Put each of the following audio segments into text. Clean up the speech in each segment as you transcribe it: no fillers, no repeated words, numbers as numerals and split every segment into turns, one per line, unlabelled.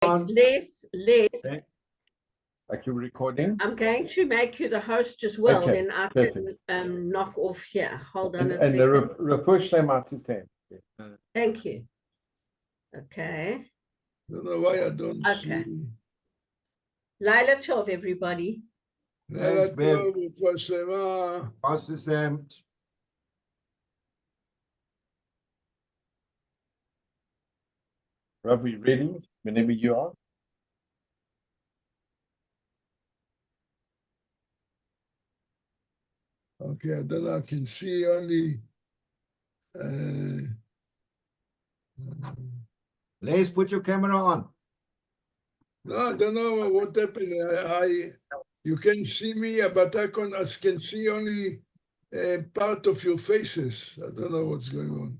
on.
Les.
Okay. Like you're recording.
I'm going to make you the host as well,
Okay,
then I
perfect.
can knock off here. Hold on a
And
second.
the refresh them out to Sam.
Thank you. Okay.
I don't know why I don't
Okay.
see.
Laila Tov, everybody.
Thanks, Bev.
Pastor
Pastor Sam. Rav, we ready? Whenever you are.
Okay, then I can see only.
Les, put your camera on.
No, I don't know what happened. You can see me, but I can see only part of your faces. I don't know what's going on.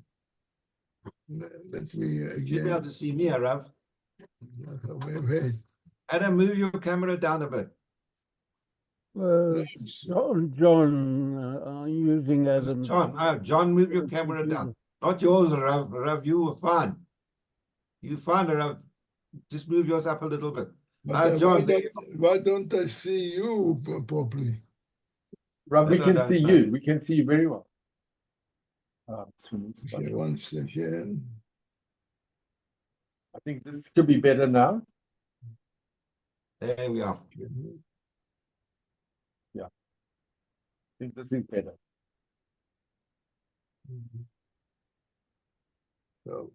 Let me
You should be able
again.
to see me, Rav.
Wait.
Adam, move your camera down a bit.
John using Adam's.
John, move your camera down. Not yours, Rav. Rav, you were fine. You fine, Rav. Just move yours up a little bit. John,
why don't I see you properly?
Rav, we can see you. We can see you very well.
Okay, 1 second.
I think this could be better now. There we are. Yeah. I think this is better.
So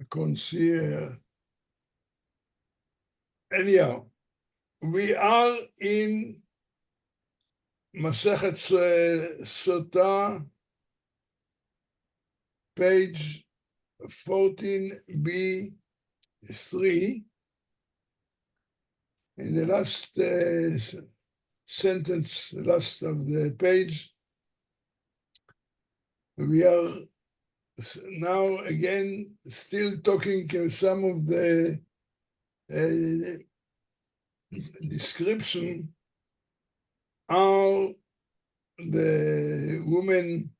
I can't see. Anyhow, we are in Masechet Sotah, page 14b3. In the last sentence, last of the page, we are now again still talking some of the description how the woman,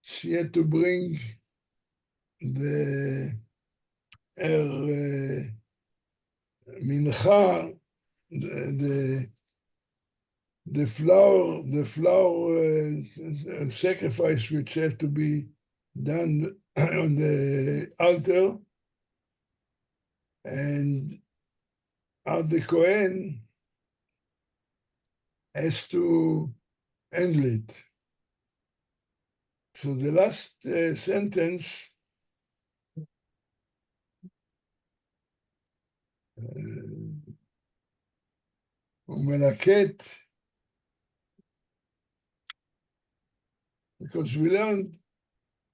she had to bring her mincha, the flour sacrifice which had to be done on the altar, and how the Kohen has to handle it. So the last sentence, Umelaket, because we learned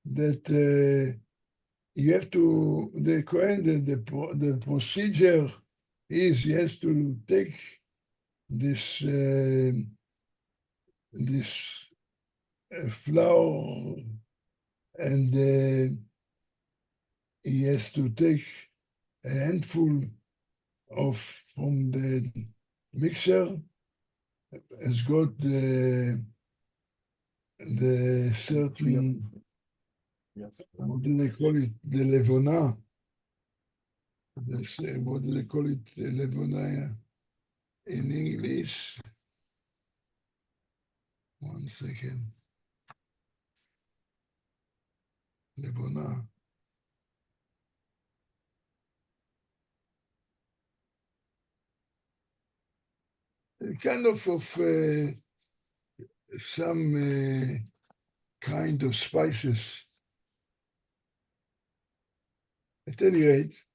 that you have to, the Kohen, the procedure is he has to take this flour, and he has to take a handful from the mixture, has got the certain, what do they call it? The levona. What do they call it? The levona in English. 1 second. Levona. Kind of some kind of spices. At any rate,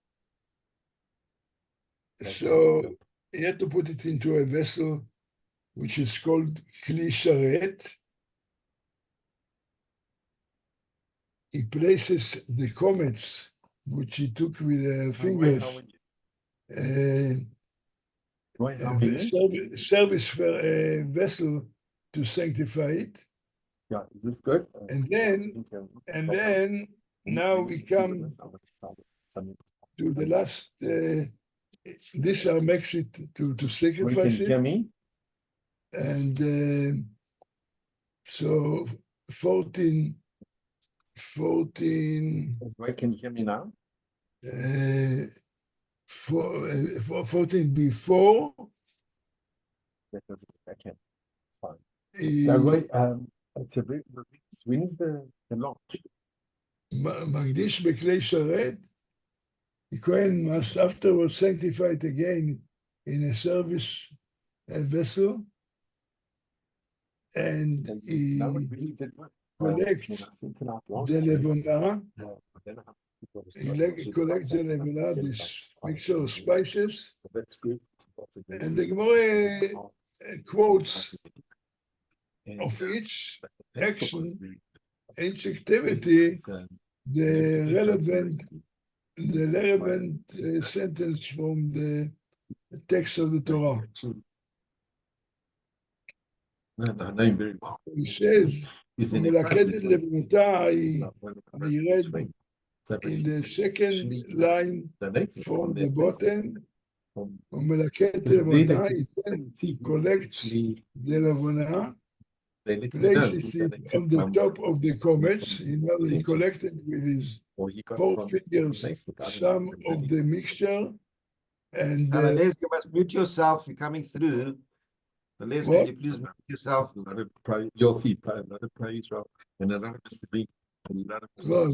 so he had to put it into a vessel which is called kli sharet. He places the comets, which he took with fingers, service vessel to sanctify it.
Yeah, is this good?
And then now we come to the last. This makes it to sacrifice it. And so 14.
Wait, can you hear me now?
for 14 before
That doesn't, I can't. It's fine.
he
So wait, it's a bit, when is the launch?
מקדיש בכלי שרת, the Kohen must afterwards sanctify it again in a service vessel, and he
No, it really did work.
collects
When I sent it out last
the
week,
levona,
but then I have people to
he
start-
collects the levona, this mixture of spices,
But that's good.
and the Gemorra quotes of each action, each activity, the relevant sentence from the text of the Torah.
No, I know him very well.
He says,
He's in
"ומלכדת לבנותה", I read in the second line from the bottom, ומלכדת לבנותה, he then collects the לבונה, places it on the top of the comets. You know, he collected with his 4 fingers some of the mixture, and
Les, you must mute yourself. You're coming through. Les, can
What?
you please mute yourself?
You'll see another praise roll and another Mr. B and another Mr.
well,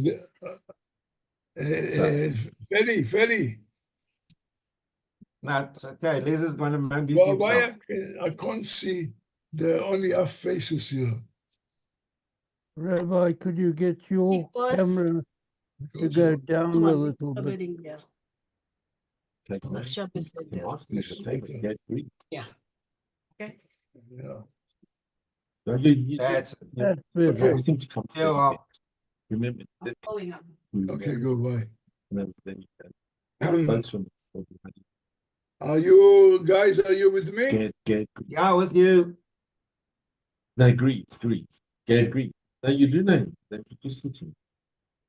Feli,
No, it's okay. Les is going to mute
well,
himself.
why I can't see the only half faces here?
Rabbi, could you get your
Because-
camera to
Because
go down a little bit?
Forbidding, yeah.
Take
Oh,
notes.
Shabbos said
I'm
that.
asking you to take it. Get green.
Okay.
yeah.
No, you
That's
That's
you
better.
asked him to come to
Yeah,
the
well.
event. Remember that
Following up.
Okay, go by.
then you can. Those from everybody.
Are you guys? Are you with me?
Get
yeah, with you.
no greet. Get green. No, you do know. They introduced you to me.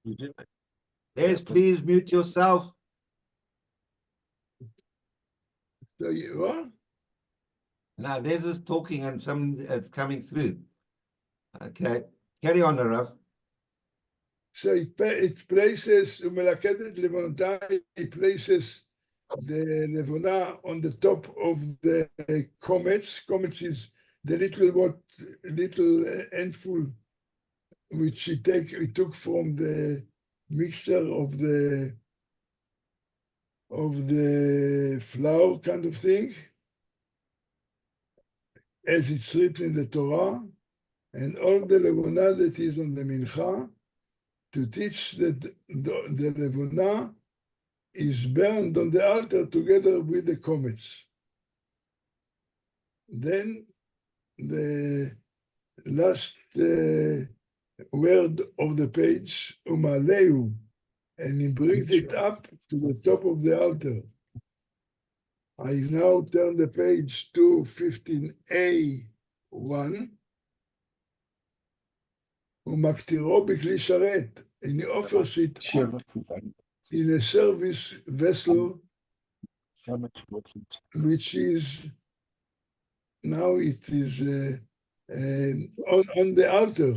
You do know.
Les, please mute yourself.
So you what?
Now, Les is talking and it's coming through. Okay, carry on, Rav.
So it places ומלכדת לבנותה, it places the levona on the top of the comets. Comets is the little handful which he took from the mixture of the flour kind of thing, as it's written in the Torah, and all the levona that is on the mincha, to teach that the levona is burned on the altar together with the comets. Then the last word of the page, umaleu, and he brings it up to the top of the altar. I now turn the page to 15a1. ומקטירו בכלי שרת, and he offers it
Share
up
lots of things.
in a service vessel,
So much working.
which is now it is on the altar.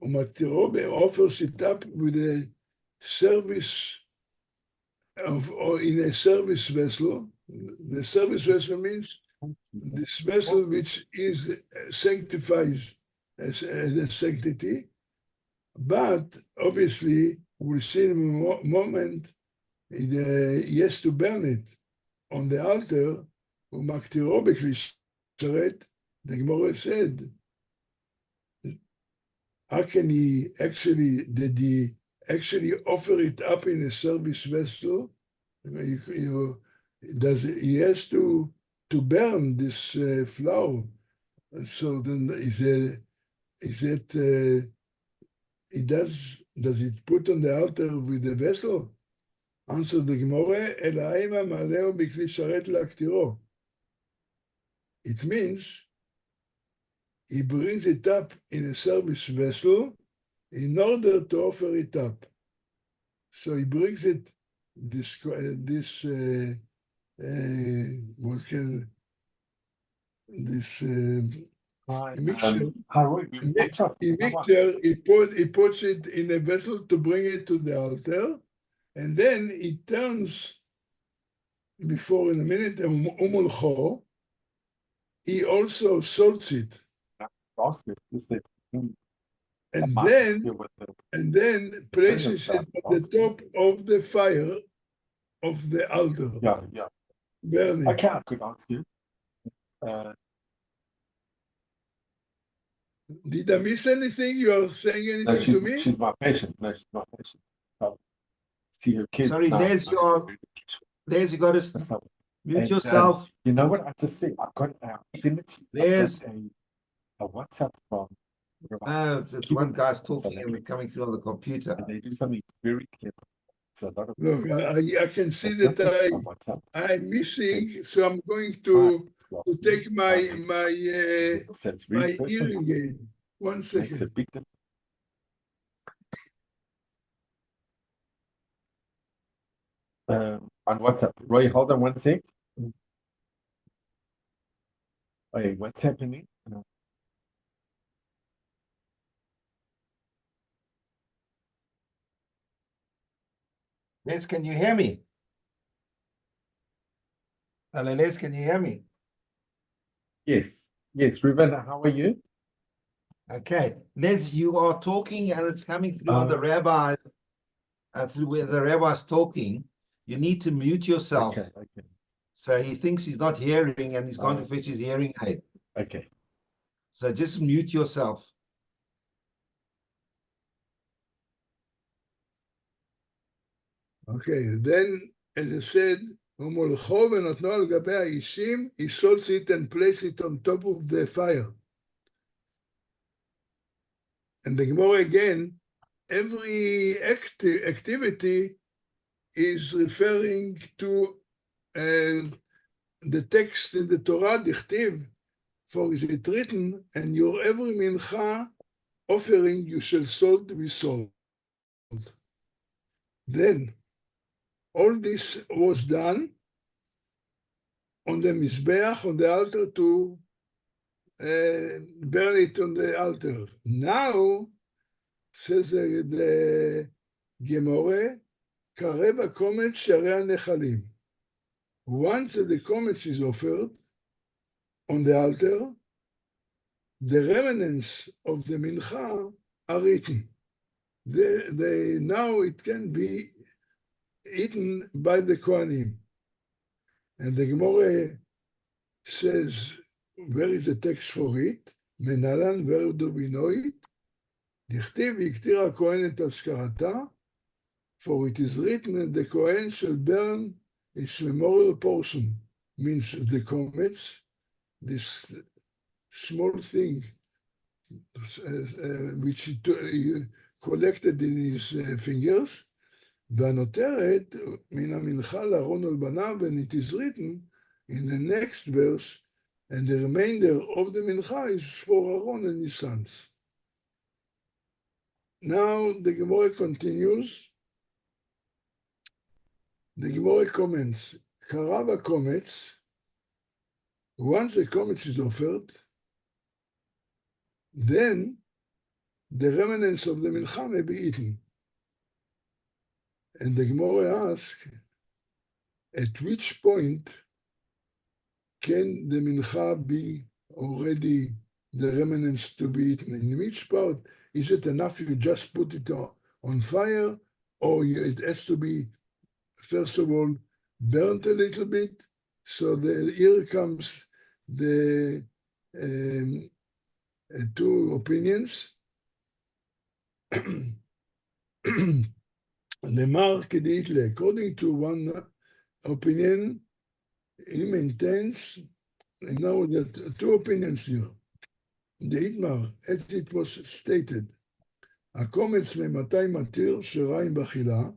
ומקטירו offers it up with a service or in a service vessel. The service vessel means this vessel which is sanctifies as a sanctity, but obviously we'll see in a moment he has to burn it on the altar. ומקטירו בכלי שרת, the Gemorra said, how can did he actually offer it up in a service vessel? He has to burn this flour. So then does it put on the altar with the vessel? Answer the Gemorra, אלא האמא מעלהו בכלי שרת להקטירו. It means he brings it up in a service vessel in order to offer it up. So he brings it mixture. He puts it in a vessel to bring it to the altar, and then he turns before in a minute, umolcho, he also salts it.
Basket is that
And
basket
then,
with the
and then places it at the top of the fire of the altar.
yeah, yeah.
Burn it.
Okay, I could ask you.
Did I miss anything? You are saying
No,
anything to me?
she's my patient. No, she's my patient. See her kids
Sorry,
now.
Les, you got to
That's how-
mute
and,
yourself.
You know what I just said? I got send it to you. I
There's-
got a WhatsApp from
It's one guy's talking and they're coming through on the computer.
and they do something very clever. It's a lot of
Look, I can see
it's
that
not just on WhatsApp.
I'm missing, so I'm going to take my
So it's
my
very personal.
hearing aid. One
Makes a
second.
big difference. On WhatsApp. Roy, hold on one sec. Hey, what's happening?
Les, can you hear me? Hello, Les, can you hear me?
Yes, yes, Ruben, how are you?
Okay, Les, you are talking and it's coming through on the rabbi, through where the rabbi's talking. You need to mute yourself.
Okay, okay,
So he thinks he's not hearing and he's gone to fetch his hearing aid.
okay.
So just mute yourself.
Okay, then, as I said, ומולכו ונותנו על גבי האישים, he salts it and place it on top of the fire. And the Gemorra again, every activity is referring to the text in the Torah, dichtiv, for is it written, and your every mincha offering you shall salt with salt. Then, all this was done on the Mizbeach, on the altar to burn it on the altar. Now, says the Gemorra, קרב הקומץ שערי הנחלים. Once the comets is offered on the altar, the remnants of the mincha are eaten. Now it can be eaten by the Kohanim. And the Gemorra says, where is the text for it? מנהלן ורדו בינוית, דכתיב והקטיר הכהן את אזכרתה, for it is written that the Kohen shall burn its memorial portion, means the comets, this small thing which he collected in his fingers, והנותרת מן המנחה לארון ולבניו, and it is written in the next verse, and the remainder of the mincha is for Aaron and his sons. Now the Gemorra continues. The Gemorra comments, קרב הקומץ, once the comets is offered, then the remnants of the mincha may be eaten. And the Gemorra asks, at which point can the mincha be already the remnants to be eaten? In which part is it enough you just put it on fire, or it has to be, first of all, burnt a little bit? So here comes the two opinions. According to one opinion, he maintains, now there are two opinions here. The Itmar, as it was stated, הקומץ ממתי מתיר שריים באכילה?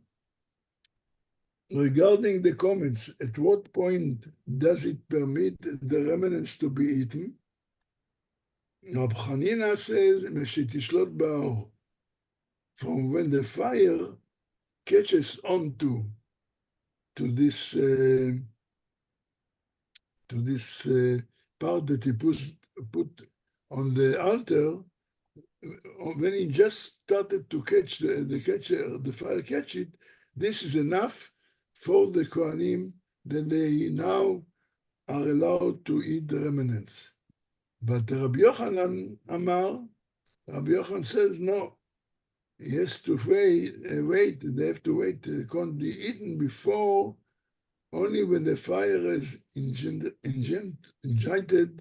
Regarding the comments, at what point does it permit the remnants to be eaten? Rab Chanina says, "Meshitishloot ba'or," from when the fire catches on to this part that he put on the altar, when he just started to catch the fire catch it, this is enough for the Kohanim that they now are allowed to eat the remnants. But Rabbi Yochanan Rabbi Yochanan says no. He has to wait. They have to wait. It can't be eaten before, only when the fire has ignited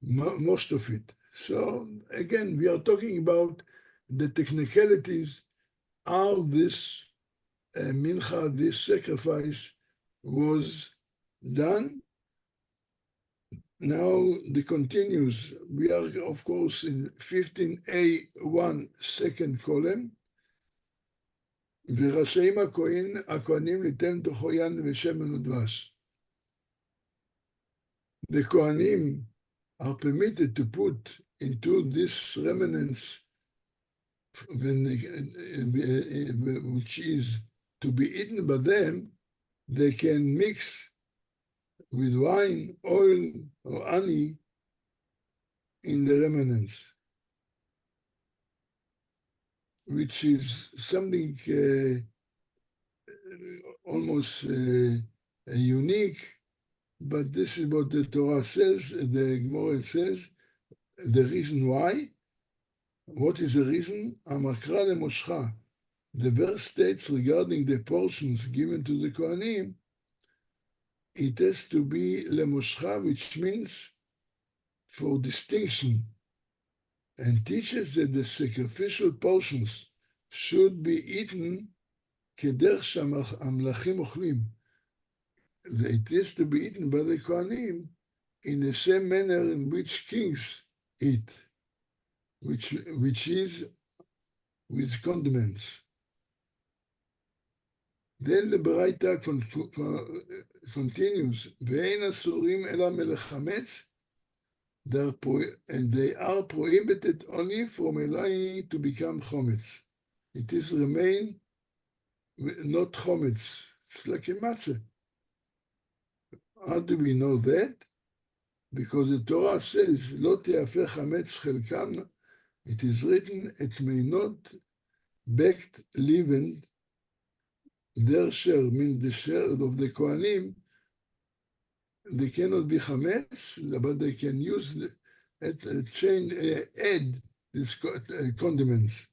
most of it. So again, we are talking about the technicalities, how this mincha, this sacrifice was done. Now the continues. We are, of course, in 15a1, second column. ורשאים הכהנים ליתן תוכו יין ושמן ודבש. The Kohanim are permitted to put into this remnants which is to be eaten by them, they can mix with wine, oil, or honey in the remnants, which is something almost unique, but this is what the Torah says, the Gemorra says, the reason why. What is the reason? Amakra lemoshcha. The verse states regarding the portions given to the Kohanim, it has to be lemoshcha, which means for distinction, and teaches that the sacrificial portions should be eaten kederch shehamlachim ochlim. It is to be eaten by the Kohanim in the same manner in which kings eat, which is with condiments. Then the Baraita continues, Ve'ein asurim ela melechametz, and they are prohibited only from allowing to become chometz. It is remain not chometz. It's like a matzah. How do we know that? Because the Torah says, Lo te'afeh chametz chelkam. It is written, it may not baked leavened. Their share means the share of the Kohanim. They cannot be chametz, but they can use add these condiments.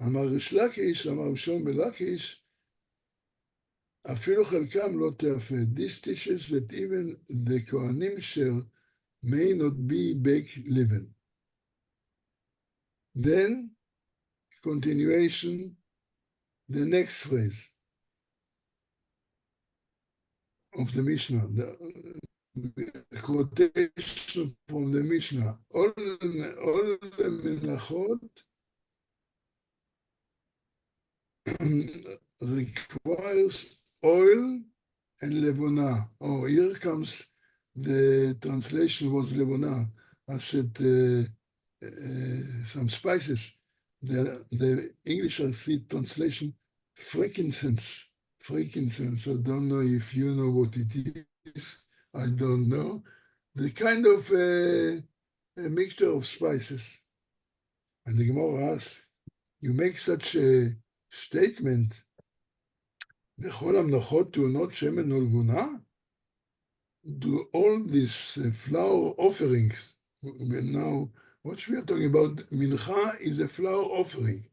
Amar Rish Lakish, Amar Shon Belakish, אפילו חלקם לא תאפה. This teaches that even the Kohanim share may not be baked leaven. Then, continuation, the next phrase of the Mishnah, the quotation from the Mishnah, all the menachot requires oil and levona. Oh, here comes the translation was levona. I said some spices. The English I see translation frankincense. Frankincense. I don't know if you know what it is. I don't know. The kind of a mixture of spices. And the Gemorra asks, you make such a statement, בכל המלאכות טעונות שמן ולבונה? Do all these flour offerings, now what we are talking about, mincha is a flour offering.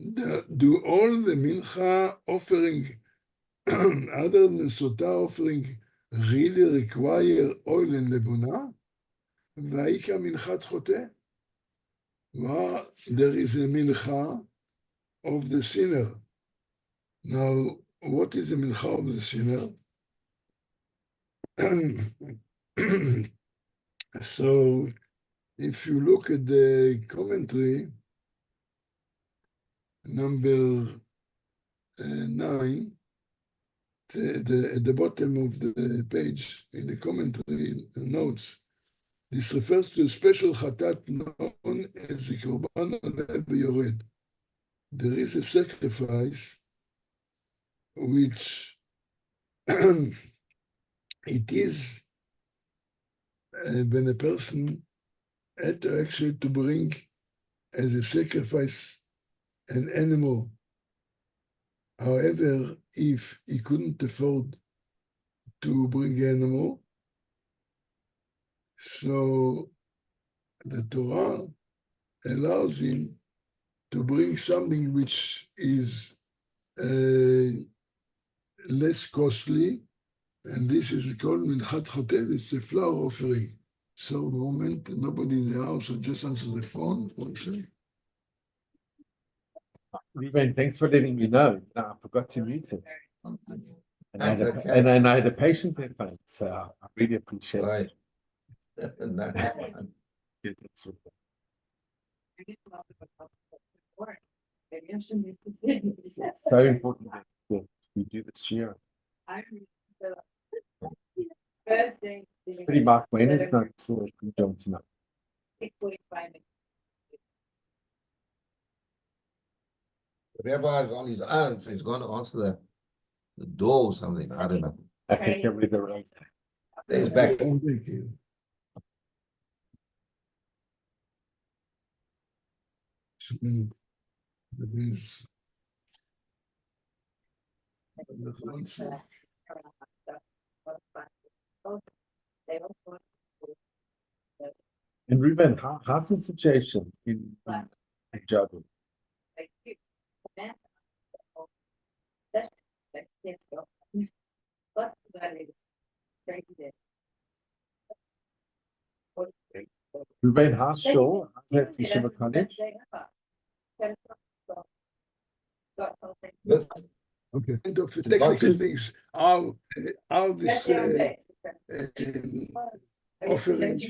Do all the mincha offering, other than Sotah offering, really require oil and levuna? והאיכא מנחת חוטא? Well, there is a mincha of the sinner. Now, what is the mincha of the sinner? So, if you look at the commentary, number 9, at the bottom of the page, in the commentary notes, this refers to a special chatat known as the korban olev yored. There is a sacrifice which it is when a person had to actually to bring as a sacrifice an animal. However, if he couldn't afford to bring animal. So the Torah allows him to bring something which is less costly, and this is called Minchat Chotet. It's a flower offering. So the moment nobody in the house, so just answer the phone. One second.
Ruben, thanks for letting me know. No, I forgot to mute it.
That's okay.
And I had a patient there, phone, so I really appreciate it.
Right. That's fine.
Yeah, that's right. It's so important that we do this Shiu. It's pretty Mark Wayne is not so John tonight.
The rabbi is on his own, so he's going to answer the door or something. I don't know.
I think every the right.
He's back.
Oh, thank you. There is.
And Ruben, how's the situation in Jabu? Ruben, how's Shaw? How's that Yeshiva College?
With
Okay. Kind of technical things. How this offering,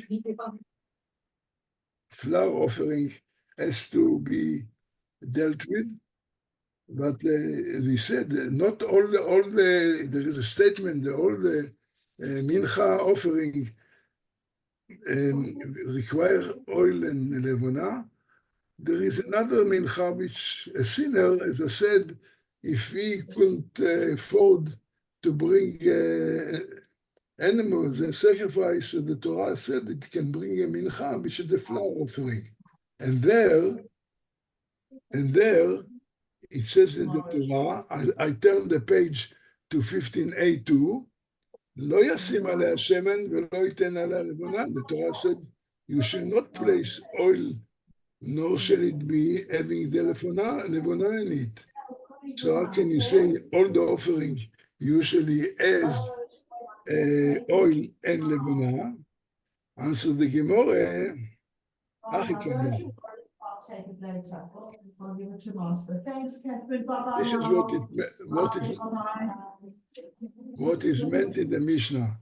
flower offering, has to be dealt with. But we said not all the there is a statement that all the mincha offering require oil and levona. There is another mincha which a sinner, as I said, if he couldn't afford to bring animals and sacrifice, the Torah said it can bring a mincha, which is a flower offering. And there, it says in the Torah, I turned the page to 15a2, לא ישים עליה שמן ולא ייתן עליה לבונה. The Torah said, you should not place oil, nor shall it be having the levona in it. So how can you say all the offering usually has oil and levona? Answer the Gemorra, this is what is meant in the Mishnah.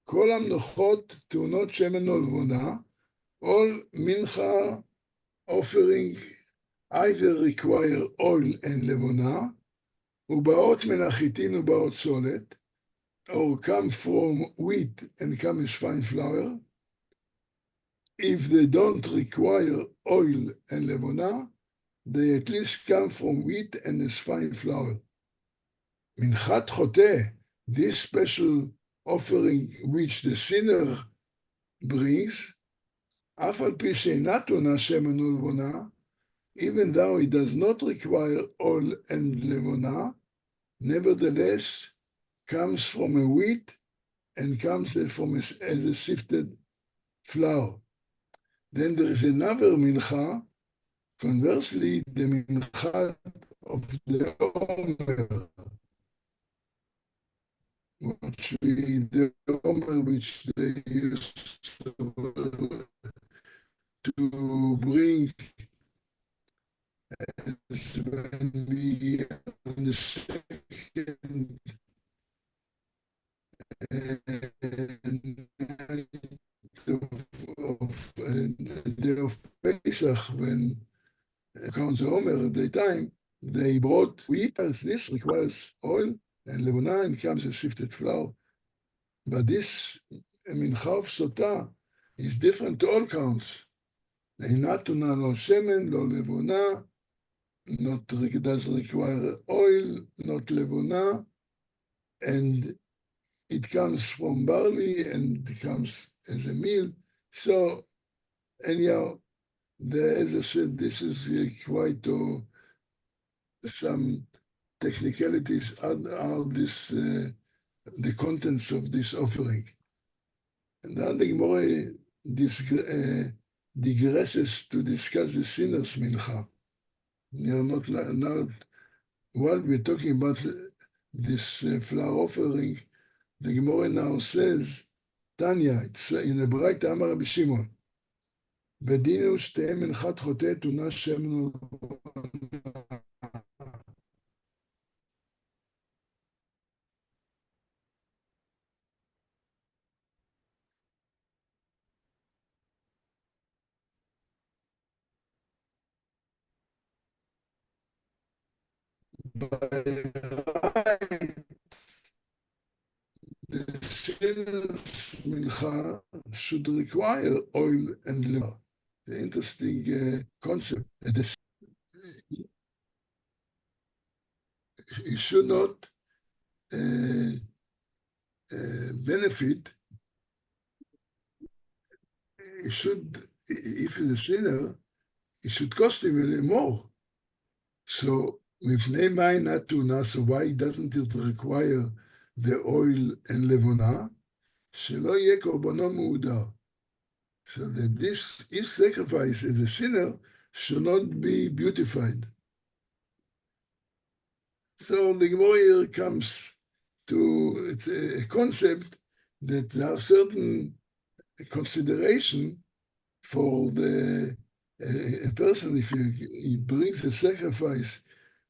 כל המנוחות טעונות שמן או לבונה, all mincha offering either require oil and levona, ובאות מן החיטין ובאות סולת, or come from wheat and come as fine flour. If they don't require oil and levona, they at least come from wheat and as fine flour. Minchat Choteh, this special offering which the sinner brings, אף על פי שאינה טעונה שמן ולבונה, even though it does not require oil and levona, nevertheless comes from a wheat and comes from as a sifted flour. Then there is another mincha, conversely, the mincha of the Omer, which they used to bring as when we on the second day of Pesach, when comes Omer at the time, they brought wheat, as this requires oil and levona, and comes a sifted flour. But this mincha of Sotah is different to all counts. Not to lo shemen, lo levona, not does require oil, not levona, and it comes from barley and it comes as a meal. So, anyhow, as I said, this is quite some technicalities how this the contents of this offering. And then the Gemorra digresses to discuss the sinner's mincha. Not while we're talking about this flower offering, the Gemorra now says, Tanya, it's in the bright Amar Rabbi Shimon, בדין שתיהם מנחת חוטא תונה שם the sinner's mincha should require oil and liver. The interesting concept. It should not benefit. It should, if it's a sinner, it should cost him more. So, so why doesn't it require the oil and levona? שלא יהיה קורבנו מעודר. So that this his sacrifice as a sinner should not be beautified. So the Gemorra comes to it's a concept that there are certain consideration for the a person if he brings a sacrifice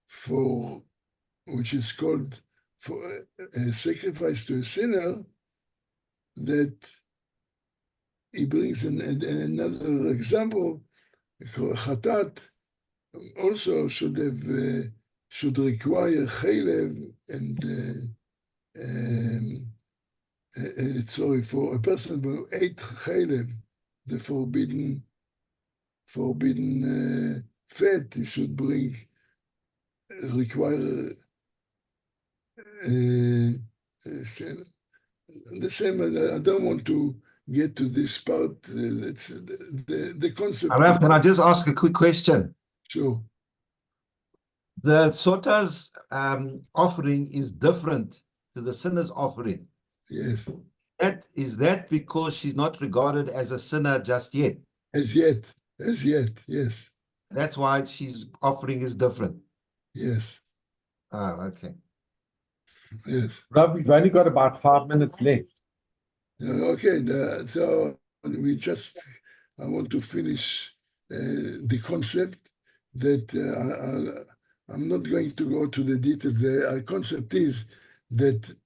for which is called for a sacrifice to a sinner, that he brings another example. Chatat also should require chaylev and sorry, for a person who ate chaylev, the forbidden fat, he should require the same. I don't want to get to this part. It's the concept.
Arav, can I just ask a quick question?
Sure.
The Sotah's offering is different to the sinner's offering.
Yes.
Is that because she's not regarded as a sinner just yet?
As yet, yes.
That's why she's offering is different.
Yes.
Oh, okay.
Yes.
Rob, we've only got about 5 minutes left.
Okay, so I want to finish the concept that I'm not going to go to the details. The concept is that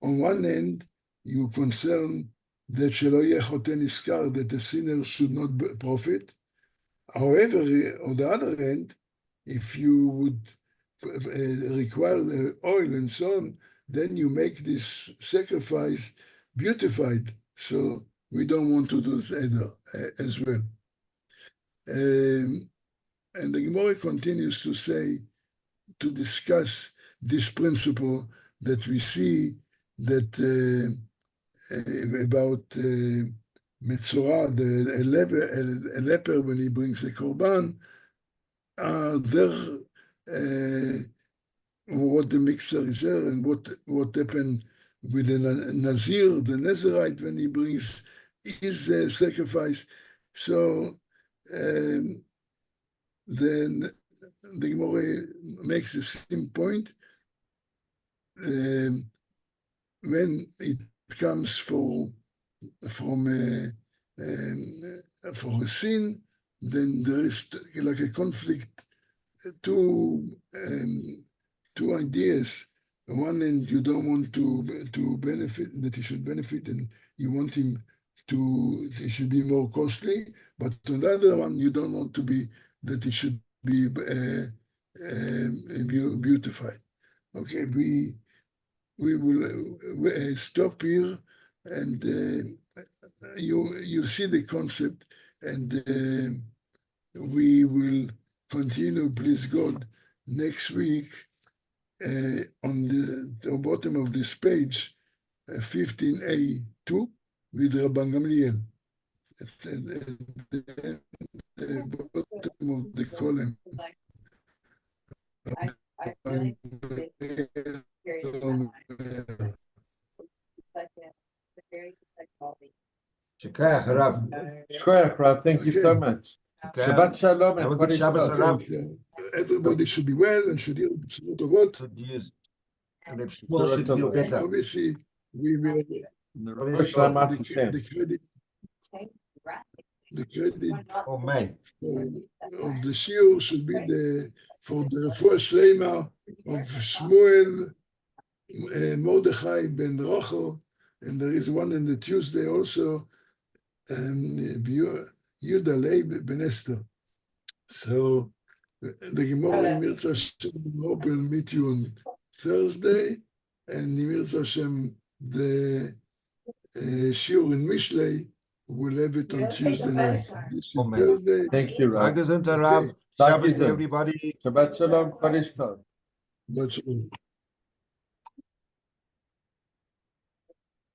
on one end you concern that שלא יהיה חוטא נשכר, that the sinner should not profit. However, on the other hand, if you would require the oil and so on, then you make this sacrifice beautified. So we don't want to do that as well. And the Gemorra continues to say, to discuss this principle that we see that about Metzorah, a leper when he brings a korban, what the mixture is there and what happened with the Nazir, the Nazirite, when he brings his sacrifice. So then the Gemorra makes the same point. When it comes from for a sin, then there is like a conflict, two ideas. On one end, you don't want to benefit, that he should benefit, and you want him he should be more costly, but on the other one, you don't want to be, that he should be beautified. Okay, we will stop here, and you'll see the concept, and we will continue, please God, next week on the bottom of this page, 15a2, with Rabban Gamliel, at the bottom of the column.
Shekayach, Rav.
Shkoyach, Rav, thank you so
Okay.
much.
Okay.
Shabbat shalom
Have a
and
good
Chodesh
Shabbos,
Tov.
Rav.
Everybody should be well and should hear the word.
Good news. And Reb Shmuel
Tzara
should feel
tova.
better.
Obviously, we will
Rosh Hashanah
the
Matzah.
credit
Oh, man.
of the Shiu should be for the Refuah Shleima of Shmuel Mordechai ben Rochel, and there is one on the Tuesday also, Yehuda Leib ben Esther. So the Gemorra in Mirza Hashem will meet you on Thursday, and in Mirza Hashem the Shiur in Mishlei will have it on Tuesday night. This is
Amen.
Thursday.
Thank you, Rav.
Danke, Rav.
Okay.
Shabbos to
Danke.
everybody.
Shabbat shalom, Chodesh Tov.
But